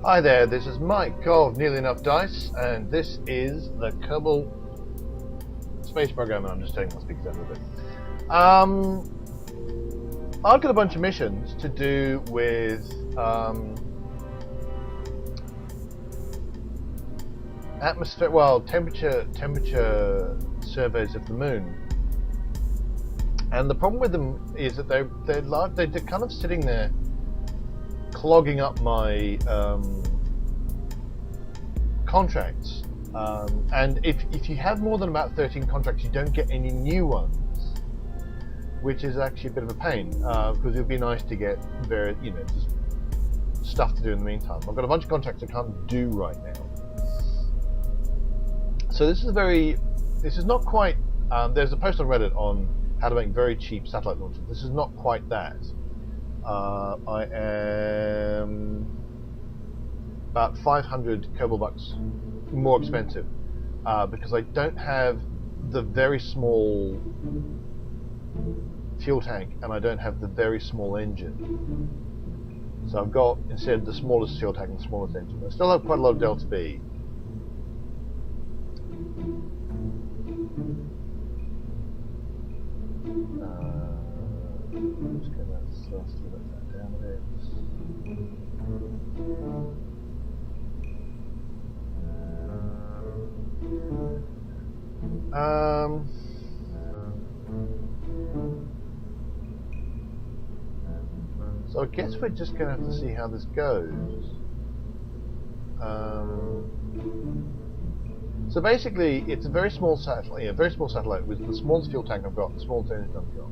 Hi there, this is Mike of Nearly Enough Dice, and this is the Kerbal Space Program, and I'm just taking my speakers out a bit. I've got a bunch of missions to do with atmosphere, temperature surveys of the moon. And the problem with them is that they're kind of sitting there clogging up my contracts, and if you have more than about 13 contracts, you don't get any new ones, which is actually a bit of a pain, because it would be nice to get just stuff to do in the meantime. I've got a bunch of contracts I can't do right now, so this is not quite. There's a post on Reddit on how to make very cheap satellite launchers. This is not quite that. I am about 500 Kerbal bucks more expensive because I don't have the very small fuel tank and I don't have the very small engine. So I've got instead the smallest fuel tank and the smallest engine. I still have quite a lot of Delta B. I'm just going to slow that down a bit. So I guess we're just going to have to see how this goes. So basically, it's a very small satellite. Very small satellite with the smallest fuel tank I've got, the smallest engine I've got.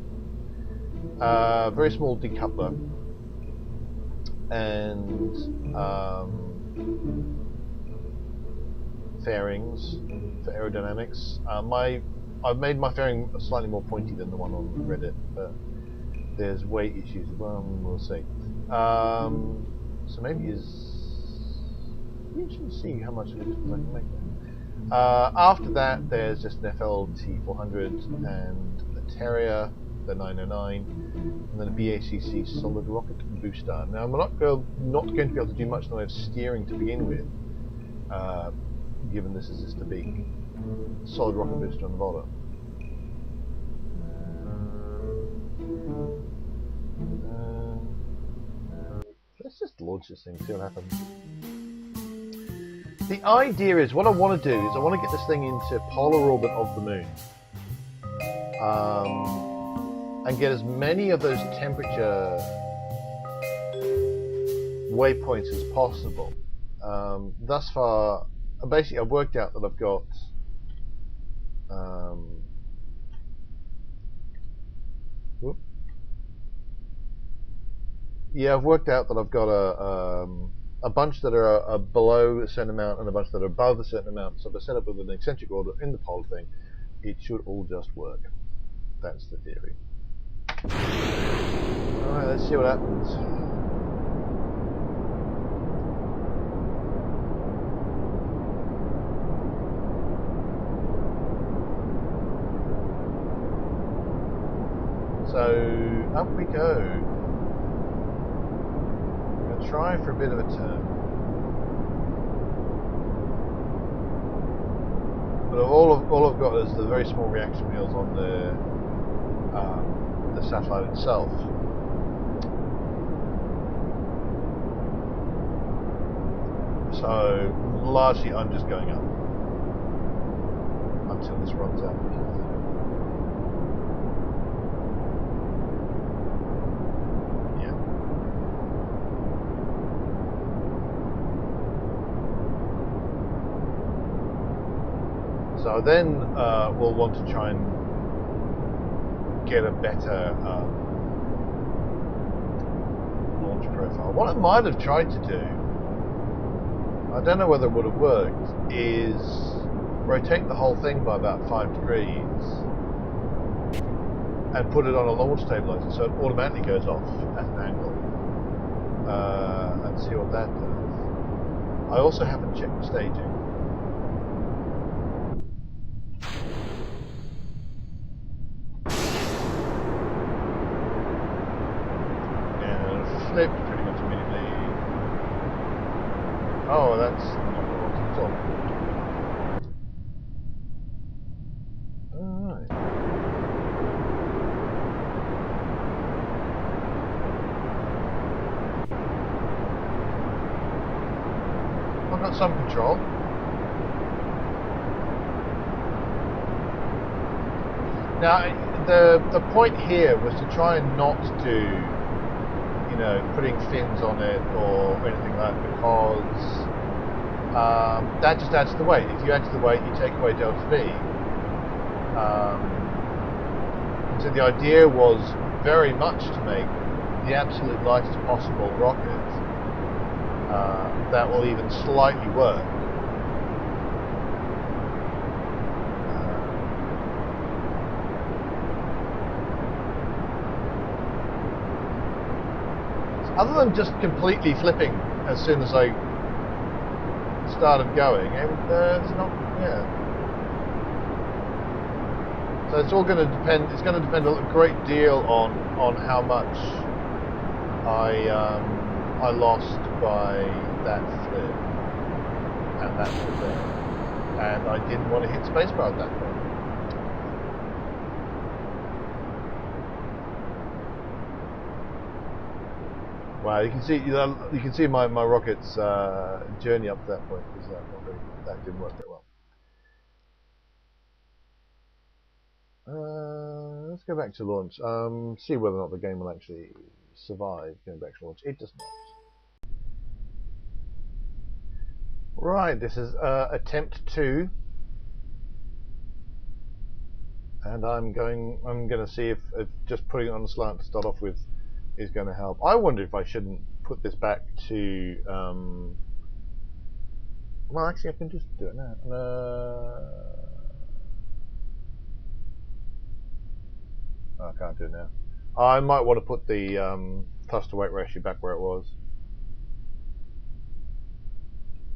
Very small decoupler and fairings for aerodynamics. I've made my fairing slightly more pointy than the one on Reddit, but there's weight issues. Well, we'll see. So maybe we should see how much of it is I can make that. After that, there's just an FLT400 and a Terrier, the 909, and then a BACC solid rocket booster. Now I'm not going to be able to do much in the way of steering to begin with, given this is just a big solid rocket booster on the bottom. Let's just launch this thing, see what happens. The idea is, what I want to do is I want to get this thing into polar orbit of the moon. And get as many of those temperature waypoints as possible. Thus far, basically I've worked out that I've got I've worked out that I've got a bunch that are below a certain amount and a bunch that are above a certain amount. So if I set up with an eccentric order in the polar thing, it should all just work. That's the theory. Alright, let's see what happens. So, up we go. I'm going to try for a bit of a turn. But all I've got is the very small reaction wheels on the satellite itself. So largely I'm just going up until this runs out. Yeah. So then we'll want to try and get a better launch profile. What I might have tried to do, I don't know whether it would have worked, is rotate the whole thing by about 5 degrees and put it on a launch stabilizer so it automatically goes off at an angle, and see what that does. I also haven't checked the staging. Flipped pretty much immediately. Oh, that's not what I wanted at all. Alright. I've got some control. Now, the point here was to try and not do, you know, putting fins on it or anything like that, because that just adds to the weight. If you add to the weight, you take away delta V. And so the idea was very much to make the absolute lightest possible rocket that will even slightly work. Other than just completely flipping as soon as I started going, there's not, yeah. So it's all going to depend. It's going to depend a great deal on how much I lost by that flip and that flip there, and I didn't want to hit spacebar at that point. Wow, you can see my rocket's journey up to that point was that didn't work very well. Let's go back to launch. See whether or not the game will actually survive going back to launch. It does not. Right, this is attempt 2, and I'm going to see if just putting it on the slant to start off with is going to help. I wonder if I shouldn't put this back to. Well, actually, I can just do it now. I can't do it now. I might want to put the thrust to weight ratio back where it was.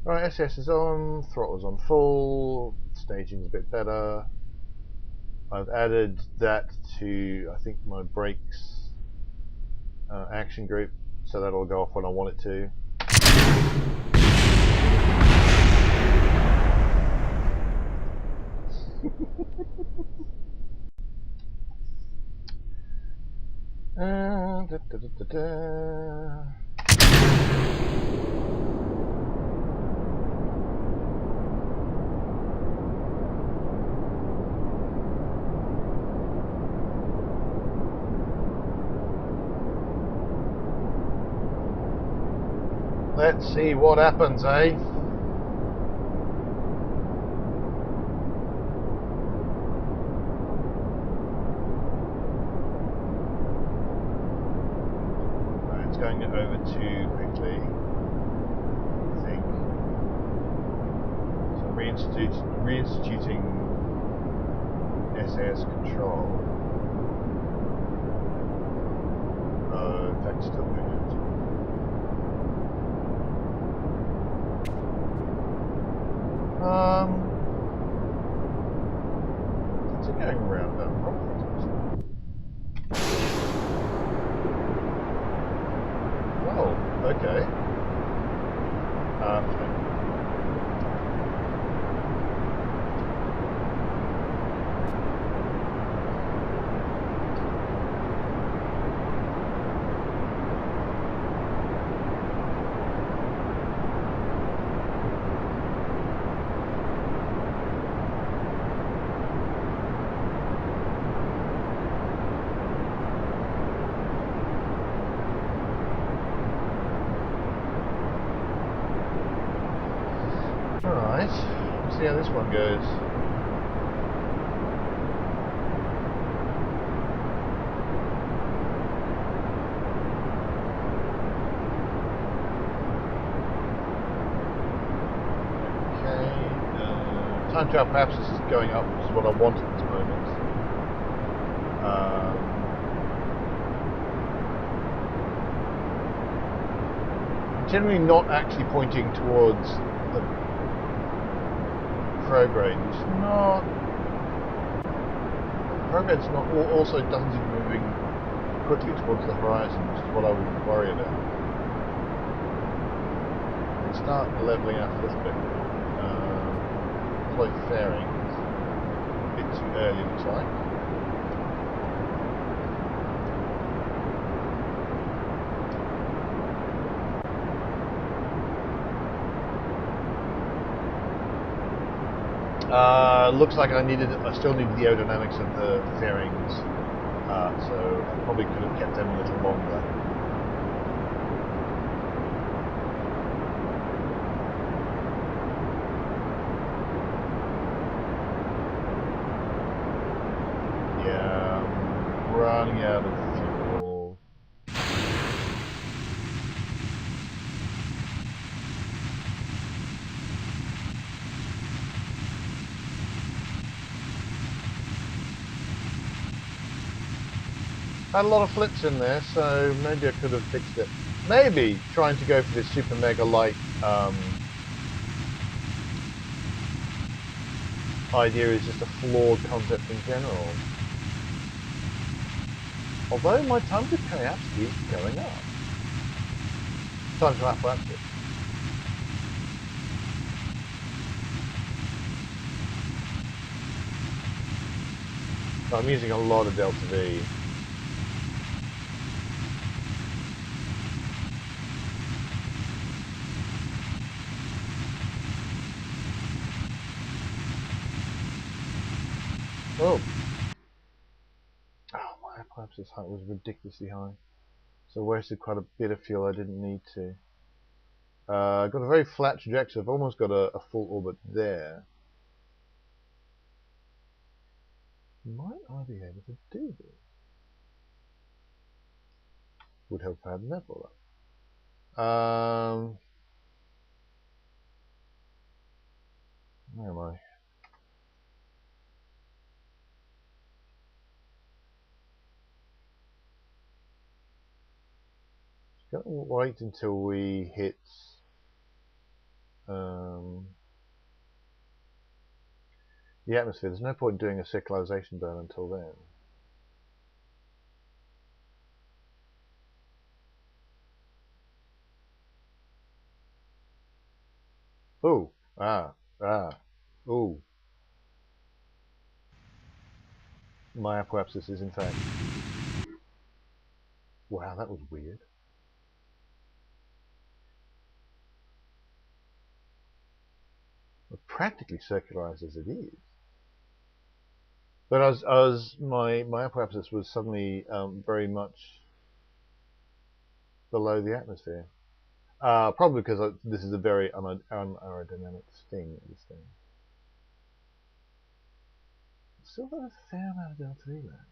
Right, SS is on, throttle's on full, staging's a bit better. I've added that to, I think, my brakes action group, so that'll go off when I want it to. Da, da, da, da. Let's see what happens, eh? Right, it's going over too quickly, I think. So reinstituting SAS control. In fact, still doing it. What's it going around that rocket? Oh, okay. Alright, let's see how this one goes. Okay, time trial perhaps this is going up, which is what I want at this moment. I'm generally not actually pointing towards the prograde, which is not. Prograde's not also doesn't seem to be moving quickly towards the horizon, which is what I would worry about. start leveling out a little bit. Deploy fairings. A bit too early, looks like. Looks like I still needed the aerodynamics of the fairings, so I probably could have kept them a little longer. Yeah, I'm running out of fuel. Had a lot of flips in there, so maybe I could have fixed it. Maybe trying to go for this super mega light idea is just a flawed concept in general. Although my time to periapsis is going up. Time to apoptosis. I'm using a lot of delta V. Oh, my apoptosis height was ridiculously high. So I wasted quite a bit of fuel I didn't need to. Got a very flat trajectory. I've almost got a full orbit there. Might I be able to do this? Would help if I had level up. Where am I? Just gonna wait until we hit the atmosphere. There's no point doing a circularization burn until then. Ooh, ooh. My apoptosis is in fact. Wow, that was weird. Practically circularized as it is. But my apoptosis was suddenly very much below the atmosphere. Probably because this is a very unaerodynamic thing. This thing. Still got a fair amount of delta V left.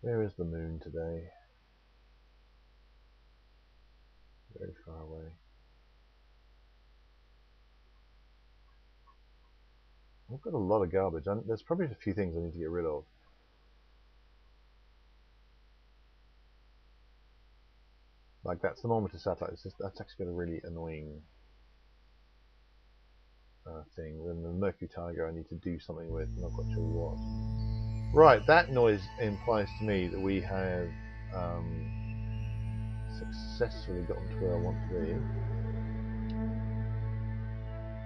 Where is the moon today? Very far away. I've got a lot of garbage. There's probably a few things I need to get rid of. Like that thermometer satellite. That's actually got a really annoying thing. Then the Mercury Tiger I need to do something with. I'm not quite sure what. Right, that noise implies to me that we have successfully gotten to where I want to be.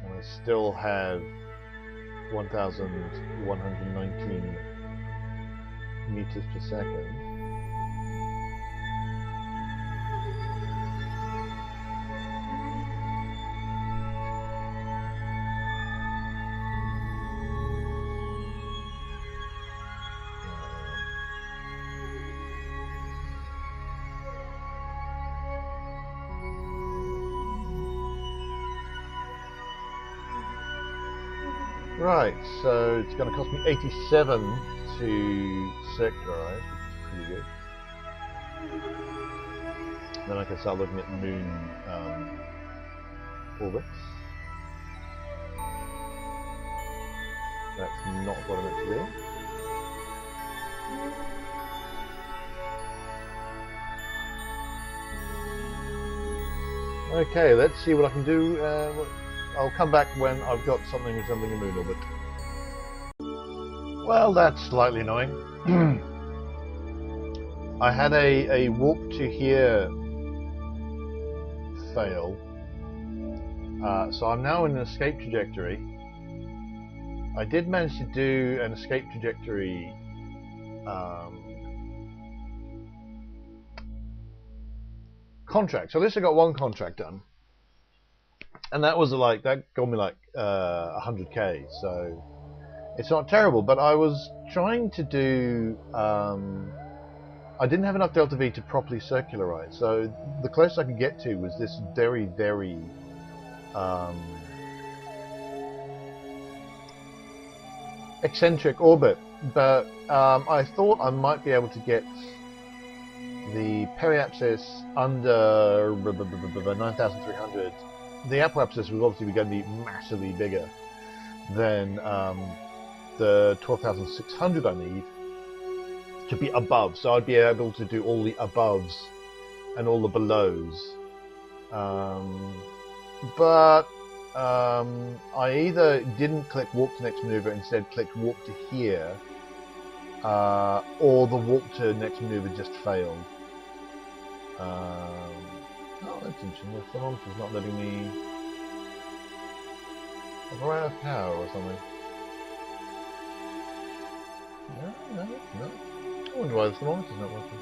And I still have 1,119 meters per second. Right, so it's going to cost me 87 to circularize, which is pretty good. Then I can start looking at moon orbits. That's not what I meant to do. Okay, let's see what I can do. I'll come back when I've got something resembling a moon orbit. Well, that's slightly annoying. I had a warp to here fail, so I'm now in an escape trajectory. I did manage to do an escape trajectory contract. So at least I got one contract done, and that was like that got me like 100k. So it's not terrible. But I was trying to do. I didn't have enough delta V to properly circularize. So the closest I could get to was this very, very eccentric orbit. But I thought I might be able to get the periapsis under 9,300. The apoapsis was obviously going to be massively bigger than the 12,600 I need to be above. So I'd be able to do all the aboves and all the belows. But I either didn't click warp to next maneuver, instead clicked warp to here, or the warp to next maneuver just failed. Oh, that's interesting. The thermometer's not letting me. I've run out of power or something. No. I wonder why the thermometer's not working.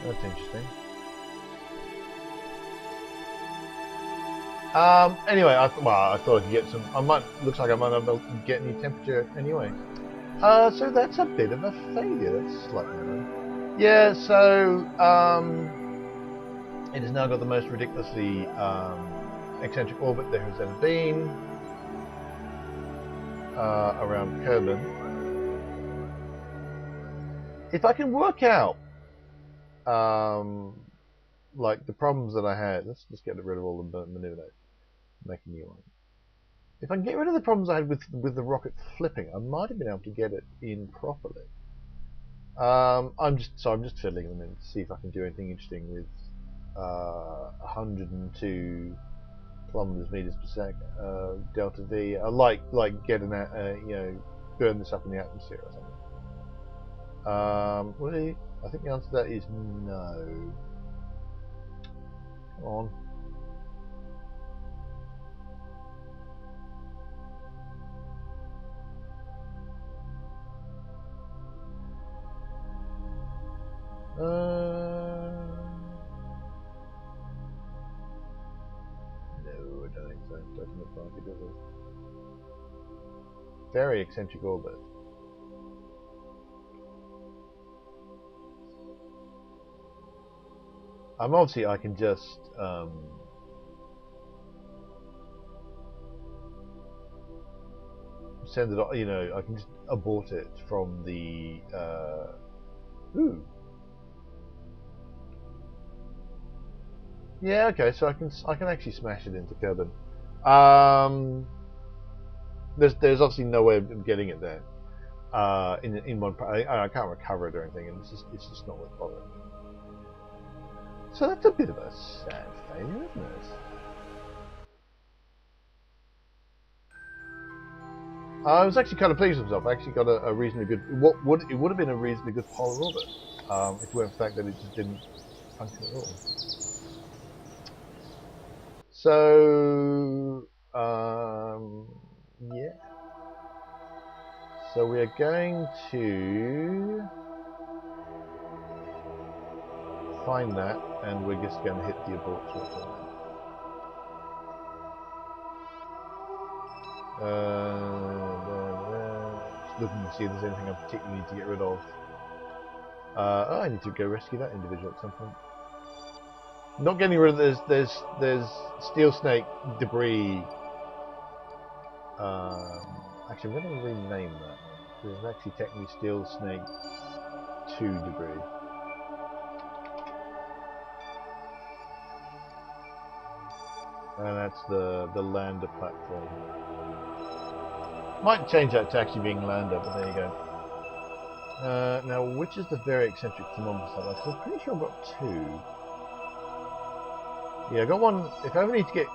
That's interesting. Anyway, I thought I could get some. Looks like I might not be able to get any temperature anyway. So that's a bit of a failure. That's slightly annoying. Yeah. So it has now got the most ridiculously eccentric orbit there has ever been around Kerbal. If I can work out like the problems that I had, let's just get rid of all the maneuver notes. Make a new one. If I can get rid of the problems I had with the rocket flipping, I might have been able to get it in properly. I'm just fiddling them in to see if I can do anything interesting with 102 kilometers meters per second delta V. I like get an burn this up in the atmosphere or something. Really, I think the answer to that is no. Come on. No, I don't think so. It doesn't look like it, does it? Very eccentric orbit. Obviously I can just send it. I can just abort it from the. Ooh. Yeah. Okay. So I can actually smash it into Kerbal. There's obviously no way of getting it there. In one. I can't recover it or anything, and it's just not worth bothering. So that's a bit of a sad failure, isn't it? I was actually kind of pleased with myself. I actually got a reasonably good. It would have been a reasonably good polar orbit if it weren't for the fact that it just didn't function at all. So yeah. So we are going to find that, and we're just going to hit the abort switch on that. Just looking to see if there's anything I particularly need to get rid of. I need to go rescue that individual at some point. Not getting rid of there's steel snake debris. Actually, I'm going to rename that one because it's actually technically steel snake 2 debris. And that's the lander platform. Might change that to actually being lander, but there you go. Now, which is the very eccentric thermometer satellite? So I'm pretty sure I've got 2. Yeah, I got one. If I ever need to get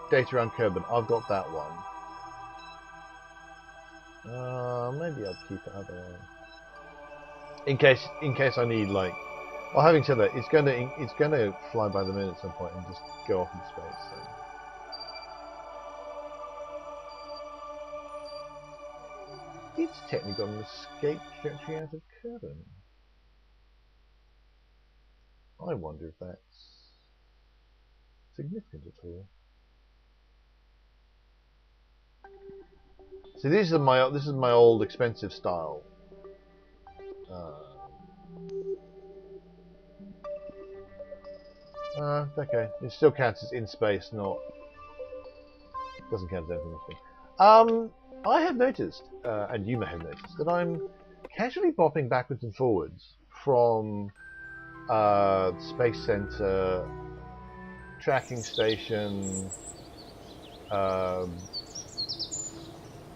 data around Kerbal, I've got that one. Maybe I'll keep it other in case I need like. Well, having said that, it's gonna fly by the minute at some point and just go off in space. So. It's technically got an escape trajectory out of Kerbal. I wonder if that's significant at all. So this is my old expensive style. Okay. It still counts as in space, not doesn't count as anything interesting. I have noticed, and you may have noticed, that I'm casually bopping backwards and forwards from Space Center, tracking station,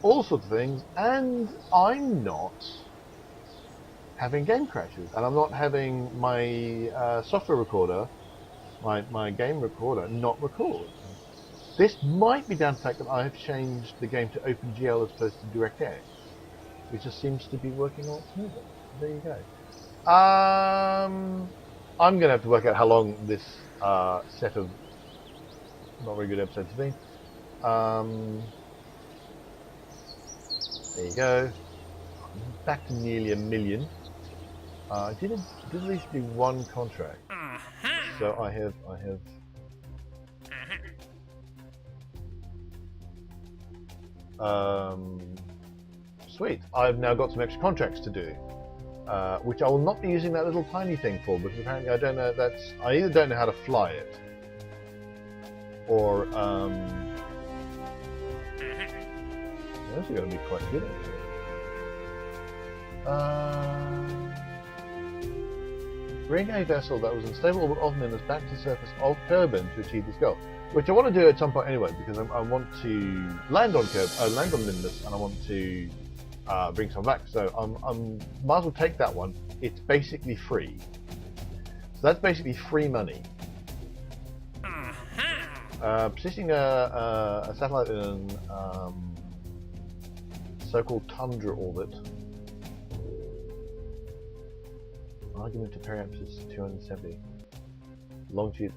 all sorts of things, and I'm not having game crashes, and I'm not having my software recorder, my game recorder, not record. This might be down to the fact that I have changed the game to OpenGL as opposed to DirectX, which just seems to be working a lot smoother. There you go. I'm going to have to work out how long this set of not very good episodes has been. There you go. Back to nearly 1 million. I did at least do one contract, so I have. Sweet. I've now got some extra contracts to do, which I will not be using that little tiny thing for because apparently I don't know. I either don't know how to fly it, or those are going to be quite good actually. Bring a vessel that was in stable orbit of Nimbus back to the surface of Kerbal to achieve this goal, which I want to do at some point anyway, because I want to land on Nimbus, and I want to bring some back. So I'm might as well take that one. It's basically free, so that's basically free money. Positioning a satellite in so-called tundra orbit. Argument to periapsis 270. Longitude.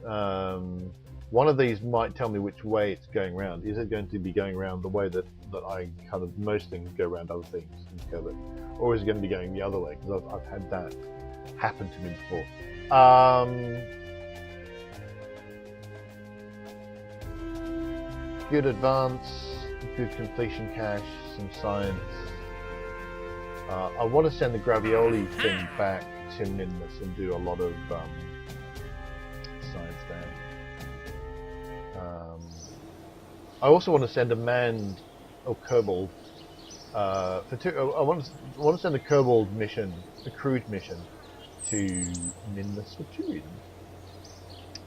One of these might tell me which way it's going around. Is it going to be going around the way that I kind of most things go around other things in Kerbal, or is it going to be going the other way? Because I've had that happen to me before. Good advance, good completion cache, some science. I want to send the Gravioli thing back to Nimbus and do a lot of science there. I also want to send a manned Kerbal for two. I want to send a Kerbal mission, a crewed mission, to Nimbus for 2 reasons.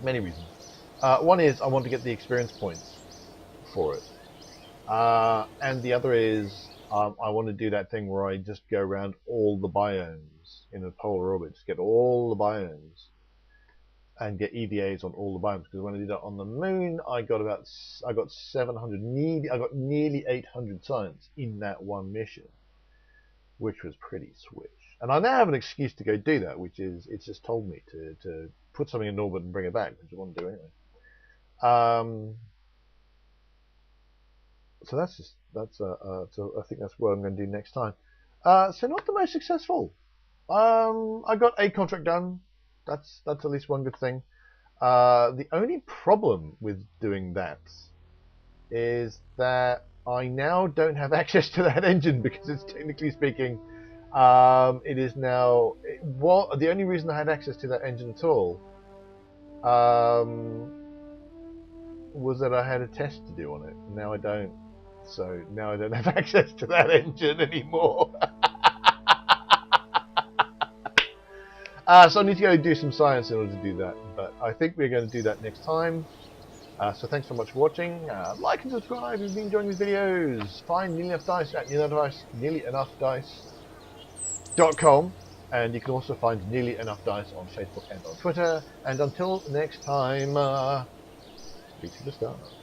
Many reasons. One is I want to get the experience points for it, and the other is I want to do that thing where I just go around all the biomes in a polar orbit, just get all the biomes and get EVAs on all the biomes. Because when I did that on the moon, I got 700, I got nearly 800 science in that one mission, which was pretty swish. And I now have an excuse to go do that, which is it's just told me to put something in orbit and bring it back, which I want to do anyway. So I think that's what I'm going to do next time. So not the most successful. I got a contract done. That's at least one good thing. The only problem with doing that is that I now don't have access to that engine because it's technically speaking, it is now. The only reason I had access to that engine at all was that I had a test to do on it. Now I don't. So now I don't have access to that engine anymore. So I need to go do some science in order to do that. But I think we're going to do that next time. So thanks so much for watching. Like and subscribe if you've been enjoying these videos. Find Nearly Enough Dice at nearlyenoughdice.com. And you can also find Nearly Enough Dice on Facebook and on Twitter. And until next time, reach for the stars.